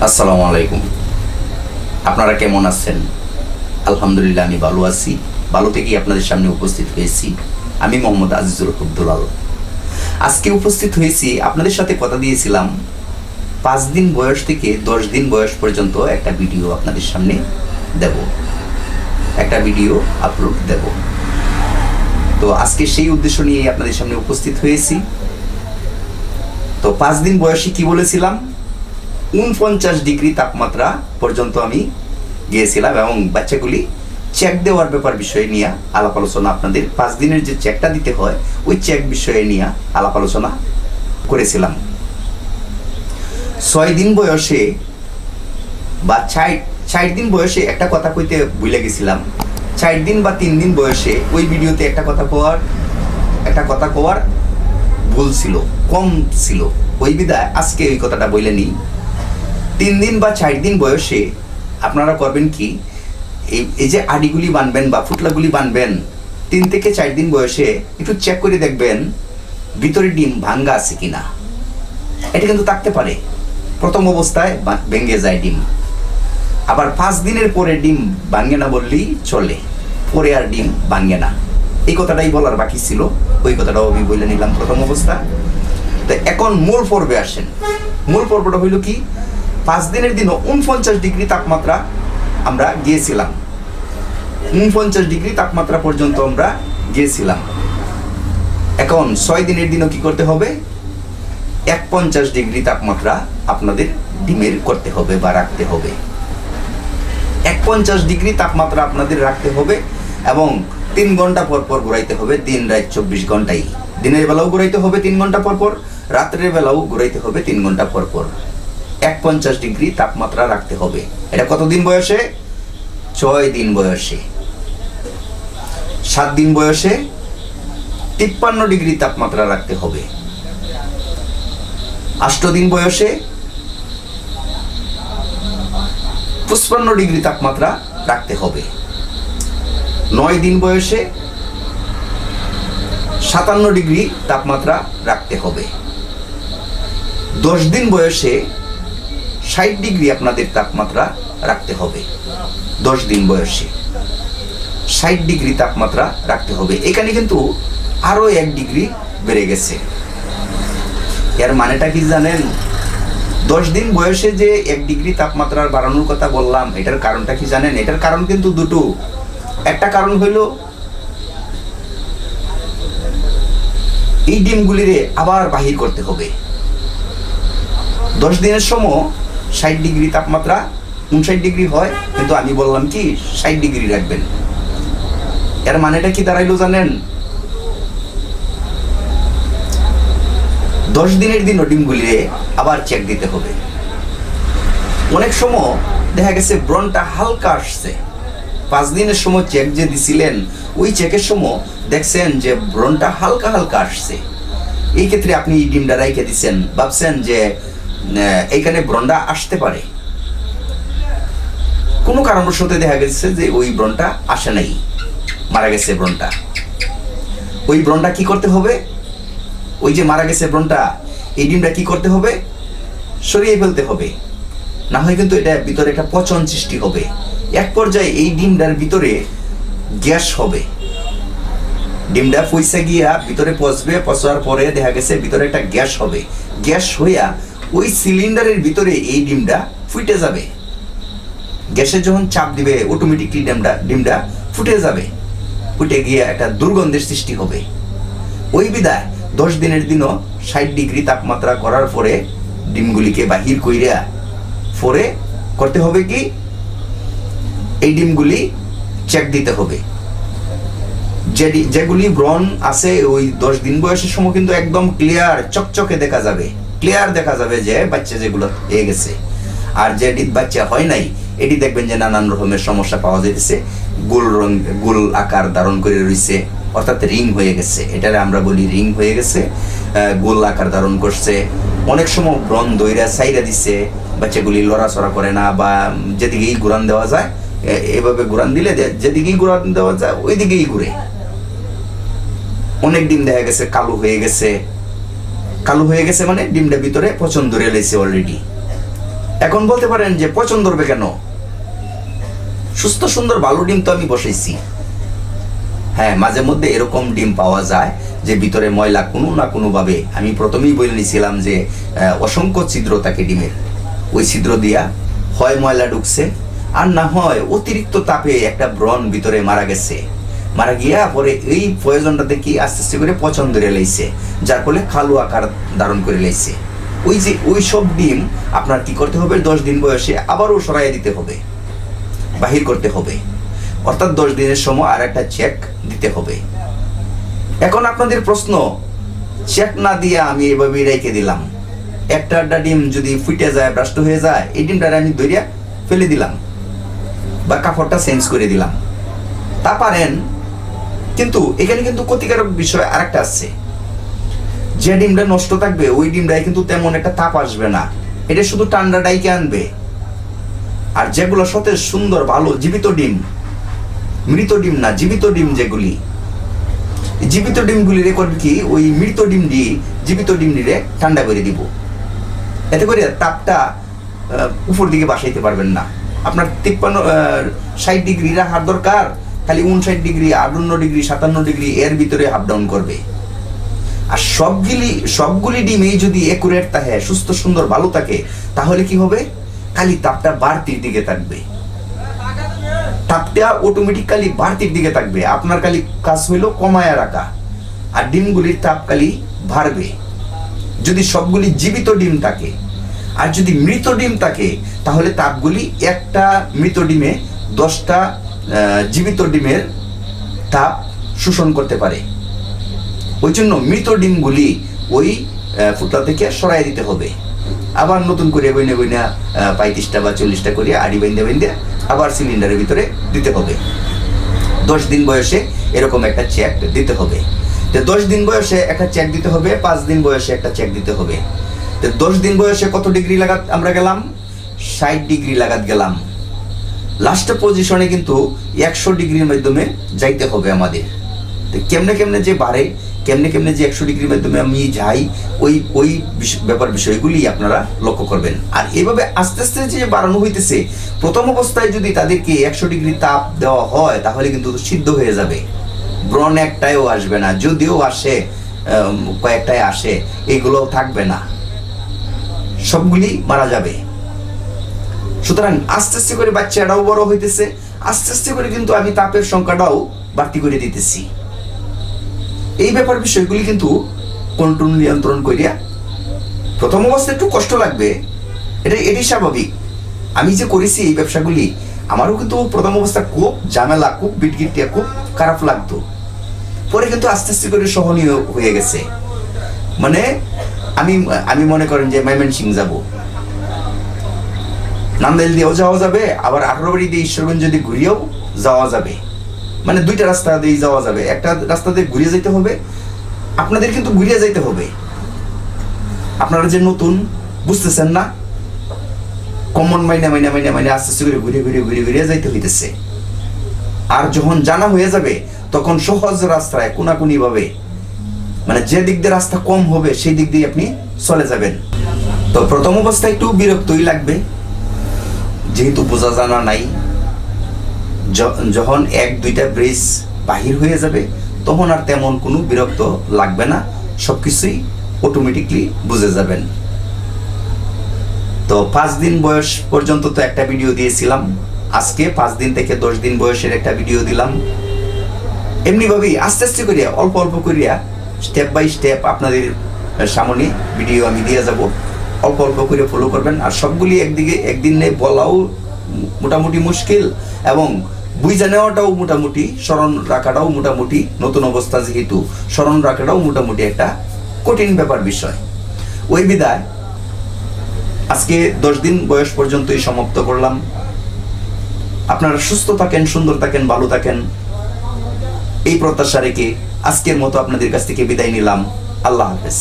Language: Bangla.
আসসালামু আলাইকুম। আপনারা কেমন আছেন? আলহামদুলিল্লাহ, আমি ভালো আছি। ভালো থেকেই আপনাদের সামনে উপস্থিত হয়েছি। আমি মোহাম্মদ আজিজুল হক দুলাল। আজকে উপস্থিত হয়েছি, আপনাদের সাথে কথা দিয়েছিলাম 5 দিন বয়স থেকে 10 দিন বয়স পর্যন্ত একটা ভিডিও আপনাদের সামনে দেব, একটা ভিডিও আপলোড দেব। তো আজকে সেই উদ্দেশ্য নিয়ে আপনাদের সামনে উপস্থিত হয়েছি। তো 5 দিন বয়সে কি বলেছিলাম? 49 ডিগ্রি তাপমাত্রা পর্যন্ত আমি গিয়েছিলাম এবং বাচ্চাগুলি চেক দেওয়ার বিষয় নিয়ে আলাপ আলোচনা, আপনাদের 5 দিনের যে চেকটা দিতে হয় ওই চেক বিষয়ে নিয়ে আলাপ আলোচনা করেছিলাম। 6 দিন বয়সে বা 4 দিন বয়সে একটা কথা কইতে ভুলে গেছিলাম। 4 দিন বা 3 দিন বয়সে ওই ভিডিওতে একটা কথা কওয়ার ভুল ছিল, কম ছিল। ওই বিধায় আজকে ওই কথাটা বলে নিই। 3 দিন বা 4 দিন বয়সে আপনারা করবেন কি, এই যে আডিগুলি বানবেন বা ফুটলাগুলি বানবেন, 3 থেকে 4 দিন বয়সে একটু চেক করে দেখবেন ভিতরে ডিম ভাঙ্গা আছে কিনা। এটা কিন্তু থাকতে পারে, প্রথম অবস্থায় ভেঙে যায় ডিম। আবার 5 দিনের পরে ডিম ভাঙে না বললেই চলে, পরে আর ডিম ভাঙে না। এই কথাটাই বলার বাকি ছিল, ওই কথাটাও আমি বলে নিলাম প্রথম অবস্থা। তো এখন মূল পর্বে আসেন। মূল পর্বটা হইল কি, 5 দিনের দিনও 49 ডিগ্রি তাপমাত্রা আমরা গিয়েছিলাম। 49 ডিগ্রি তাপমাত্রা পর্যন্ত আমরা গিয়েছিলাম। এখন 6 দিনের দিনও কি করতে হবে? 51 ডিগ্রি তাপমাত্রা আপনাদের ডিমের করতে হবে বা রাখতে হবে। 51 ডিগ্রি তাপমাত্রা আপনাদের রাখতে হবে এবং 3 ঘন্টা পর পর ঘুরাইতে হবে। দিন রাত 24 ঘন্টাই, দিনের বেলাও ঘুরাইতে হবে 3 ঘন্টা পর পর, রাত্রের বেলাও ঘুরাইতে হবে 3 ঘন্টা পর পর। 51 ডিগ্রি তাপমাত্রা রাখতে হবে। এটা কতদিন বয়সে? 6 দিন বয়সে। 7 দিন বয়সে 53 ডিগ্রি তাপমাত্রা রাখতে হবে। 8 দিন বয়সে 55 ডিগ্রি তাপমাত্রা রাখতে হবে। 9 দিন বয়সে 57 ডিগ্রি তাপমাত্রা রাখতে হবে। 10 দিন বয়সে 60 ডিগ্রি আপনাদের তাপমাত্রা রাখতে হবে। 10 দিন বয়সে 60 ডিগ্রি তাপমাত্রা রাখতে হবে। এখানে কিন্তু আরো 1 ডিগ্রি বেড়ে গেছে। এর মানেটা কি জানেন? 10 দিন বয়সে যে 1 ডিগ্রি তাপমাত্রার বাড়ানোর কথা বললাম, এটার কারণটা কি জানেন? এটার কারণ কিন্তু দুটো। একটা কারণ হইল এই ডিমগুলিরে আবার বাহির করতে হবে। 10 দিনের সময় 60 ডিগ্রি তাপমাত্রা 59 ডিগ্রি হয়, কিন্তু আমি বললাম কি 60 ডিগ্রি রাখবেন। এর মানেটা কি দাঁড়াইলো জানেন? 10 দিনের দিনও ডিমগুলিরে আবার চেক দিতে হবে। অনেক সময় দেখা গেছে ব্রণটা হালকা আসছে। 5 দিনের সময় চেক যে দিছিলেন, ওই চেকের সময় দেখছেন যে ব্রণটা হালকা হালকা আসছে। এই ক্ষেত্রে আপনি ডিমটা রাইখে দিচ্ছেন, ভাবছেন যে এইখানে ব্রণটা আসতে পারে। কোনো কারণবশত দেখা গেছে যে ওই ব্রণটা আসে নাই, মারা গেছে ব্রণটা। ওই ব্রণটা কি করতে হবে? ওই যে মারা গেছে ব্রণটা, এই ডিমটা কি করতে হবে? সরিয়ে ফেলতে হবে। না হয় কিন্তু এটা ভিতরে একটা পচন সৃষ্টি হবে। এক পর্যায়ে এই ডিমটার ভিতরে গ্যাস হবে। ডিমটা পয়সা গিয়া ভিতরে পচবে, পচার পরে দেখা গেছে ভিতরে একটা গ্যাস হবে। গ্যাস হইয়া ওই সিলিন্ডারের ভিতরে এই ডিমটা ফুটে যাবে। গ্যাসে যখন চাপ দিবে, অটোমেটিকলি ডিমটা ফুটে যাবে। ফুটে গিয়ে একটা দুর্গন্ধের সৃষ্টি হবে। ওই বিধায় 10 দিনের দিনও 60 ডিগ্রি তাপমাত্রা করার পরে ডিমগুলিকে বাহির কইরা পরে করতে হবে কি, এই ডিমগুলি চেক দিতে হবে। যেগুলি ব্রণ আছে ওই 10 দিন বয়সের সময় কিন্তু একদম ক্লিয়ার চকচকে দেখা যাবে, ক্লিয়ার দেখা যাবে যে বাচ্চা যেগুলো হয়ে গেছে। আর যে বাচ্চা হয় নাই, এটি দেখবেন যে নানান রকমের সমস্যা পাওয়া যাইতেছে। গোল আকার ধারণ করে রয়েছে, অর্থাৎ রিং হয়ে গেছে। এটারে আমরা বলি রিং হয়ে গেছে, গোল আকার ধারণ করছে। অনেক সময় ব্রণ দইরা সাইরা দিচ্ছে, বাচ্চাগুলি লড়াচড়া করে না, বা যেদিকেই ঘুরান দেওয়া যায় এভাবে ঘুরান দিলে যেদিকেই ঘুরান দেওয়া যায় ওই দিকেই ঘুরে। অনেক ডিম দেখা গেছে কালো হয়ে গেছে। কালো হয়ে গেছে মানে ডিমটা ভিতরে পচন ধরে লেছে অলরেডি। এখন বলতে পারেন যে পছন্দ হবে কেন? সুস্থ সুন্দর ভালো ডিম তো আমি বসাইছি। হ্যাঁ, মাঝে মধ্যে এরকম ডিম পাওয়া যায় যে ভিতরে ময়লা কোনো না কোনো ভাবে, আমি প্রথমেই বলে নিয়েছিলাম যে অসংখ্য ছিদ্র থাকে ডিমের, ওই ছিদ্র দিয়া হয় ময়লা ঢুকছে, আর না হয় অতিরিক্ত তাপে একটা ব্রণ ভিতরে মারা গেছে, মারা গিয়া পরে এই পয়জনটা দেখি আস্তে আস্তে করে পচন ধরে লাইছে, যার ফলে কালো আকার ধারণ করে লাইছে। ওই সব ডিম আপনার কি করতে হবে, 10 দিন বয়সে আবারও সরাইয়া দিতে হবে, বাহির করতে হবে, অর্থাৎ 10 দিনের সময় আর একটা চেক দিতে হবে। এখন আপনাদের প্রশ্ন, চেক না দিয়ে আমি এভাবে রেখে দিলাম, একটা ডিম যদি ফুটে যায়, ব্রাস্ট হয়ে যায়, এই ডিমটা আমি ধরিয়া ফেলে দিলাম বা কাপড়টা চেঞ্জ করে দিলাম, তা পারেন। কিন্তু এখানে কিন্তু ক্ষতিকারক বিষয় আরেকটা আছে, যে ডিমটা নষ্ট থাকবে ওই ডিমটায় কিন্তু তেমন একটা তাপ আসবে না, এটা শুধু ঠান্ডা ডাইকে আনবে। আর যেগুলো সতেজ সুন্দর ভালো জীবিত ডিম, মৃত ডিম না, জীবিত ডিম যেগুলি, জীবিত ডিমগুলি রেকর্ড কি ওই মৃত ডিম দিয়ে জীবিত ডিম দিয়ে ঠান্ডা করে দিব, এতে করে তাপটা উপর দিকে বাসাইতে পারবেন না। আপনার 60 ডিগ্রি রাখার দরকার, খালি 59 ডিগ্রি, 58 ডিগ্রি, 57 ডিগ্রি এর ভিতরে আপ ডাউন করবে। আর সবগুলি ডিমে যদি একুরেট থাকে, সুস্থ সুন্দর ভালো থাকে, তাহলে কি হবে, খালি তাপটা বাড়তির দিকে থাকবে, তাপটা অটোমেটিক্যালি বাড়তির দিকে থাকবে। আপনার খালি কাজ হইলো কমায়া রাখা, আর ডিমগুলির তাপ খালি বাড়বে। যদি সবগুলি জীবিত ডিম থাকে, আর যদি মৃত ডিম থাকে, তাহলে তাপগুলি একটা মৃত ডিমে 10টা জীবিত ডিমের তাপ শোষণ করতে পারে। ওই জন্য মৃত ডিমগুলি ওই ফুটলা থেকে সরাই দিতে হবে, আবার নতুন করে বইনে 35টা বা 40টা করে আড়ি বাইন্দে আবার সিলিন্ডারের ভিতরে দিতে হবে। 10 দিন বয়সে এরকম একটা চেক দিতে হবে। তো 10 দিন বয়সে একটা চেক দিতে হবে, 5 দিন বয়সে একটা চেক দিতে হবে। তো 10 দিন বয়সে কত ডিগ্রি লাগাত আমরা গেলাম, 60 ডিগ্রি লাগাত গেলাম। লাস্ট পজিশনে কিন্তু 100 ডিগ্রির মাধ্যমে যাইতে হবে আমাদের। তো কেমনে যে বাড়ে, কেমনে যে 100 ডিগ্রির মাধ্যমে আমি যাই, ওই বিষয়গুলি আপনারা লক্ষ্য করবেন। আর এইভাবে আস্তে আস্তে যে বাড়ানো হইতেছে, প্রথম অবস্থায় যদি তাদেরকে 100 ডিগ্রি তাপ দেওয়া হয়, তাহলে কিন্তু সিদ্ধ হয়ে যাবে, ব্রণ একটাইও আসবে না, যদিও আসে কয়েকটাই আসে, এইগুলো থাকবে না, সবগুলি মারা যাবে। সুতরাং আস্তে আস্তে করে বাচ্চাটাও বড় হইতেছে, আস্তে আস্তে করে কিন্তু আমি তাপের সংখ্যাটাও বাড়তি করে দিতেছি। এই ব্যাপার বিষয়গুলি কিন্তু কন্ট্রোল নিয়ন্ত্রণ করিয়া, প্রথম অবস্থায় একটু কষ্ট লাগবে, এটাই স্বাভাবিক। আমি যে করেছি এই ব্যবসাগুলি, আমারও কিন্তু প্রথম অবস্থা খুব ঝামেলা, খুব বিটগিটিয়া, খুব খারাপ লাগতো, পরে কিন্তু আস্তে আস্তে করে সহনীয় হয়ে গেছে। মানে আমি মনে করেন যে ময়মনসিংহ যাব, নান্দাইল দিয়েও যাওয়া যাবে, আবার 18 বাড়ি দিয়ে ঈশ্বরগঞ্জ যদি ঘুরিয়েও যাওয়া যাবে, মানে 2টা রাস্তা দিয়ে যাওয়া যাবে। একটা রাস্তা দিয়ে ঘুরিয়ে যেতে হবে, আপনাদের কিন্তু ঘুরিয়ে যেতে হবে। আপনারা যে নতুন বুঝতেছেন না, কমন মাইনা আস্তে আস্তে করে ঘুরিয়ে যাইতে হইতেছে। আর যখন জানা হয়ে যাবে, তখন সহজ রাস্তায় কোনাকুনি ভাবে, মানে যে দিক দিয়ে রাস্তা কম হবে সেই দিক দিয়ে আপনি চলে যাবেন। তো প্রথম অবস্থায় একটু বিরক্তই লাগবে, যেহেতু বোঝা জানা নাই। যখন 1-2টা ব্রিজ বাহির হয়ে যাবে, তখন আর তেমন কোনো বিরক্ত লাগবে না, সবকিছুই অটোমেটিকলি বুঝে যাবেন। তো 5 দিন বয়স পর্যন্ত তো একটা ভিডিও দিয়েছিলাম, আজকে 5 দিন থেকে 10 দিন বয়সের একটা ভিডিও দিলাম। এমনিভাবেই আস্তে আস্তে করিয়া, অল্প অল্প করিয়া, স্টেপ বাই স্টেপ আপনাদের সামনে ভিডিও আমি দিয়ে যাব। অল্প অল্প করে ফলো করবেন। আর সবগুলি একদিনে বলাও মোটামুটি মুশকিল, এবং বুঝে নেওয়াটাও মোটামুটি, স্মরণ রাখাটাও মোটামুটি, নতুন অবস্থা যেহেতু স্মরণ রাখাটাও মোটামুটি একটা কঠিন ব্যাপার বিষয়। ওই বিদায় আজকে 10 দিন বয়স পর্যন্তই সমাপ্ত করলাম। আপনারা সুস্থ থাকেন, সুন্দর থাকেন, ভালো থাকেন, এই প্রত্যাশা রেখে আজকের মতো আপনাদের কাছ থেকে বিদায় নিলাম। আল্লাহ হাফেজ।